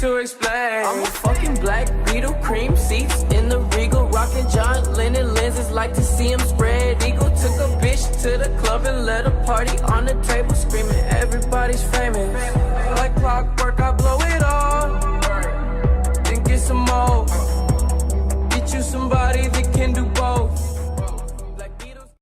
to explain. I'm a fucking black Beetle, cream seats in the Regal, rocking John Lennon lenses, like to see him spread eagle. Took a bitch to the club and let a party on the table, screaming everybody's famous. Like clockwork,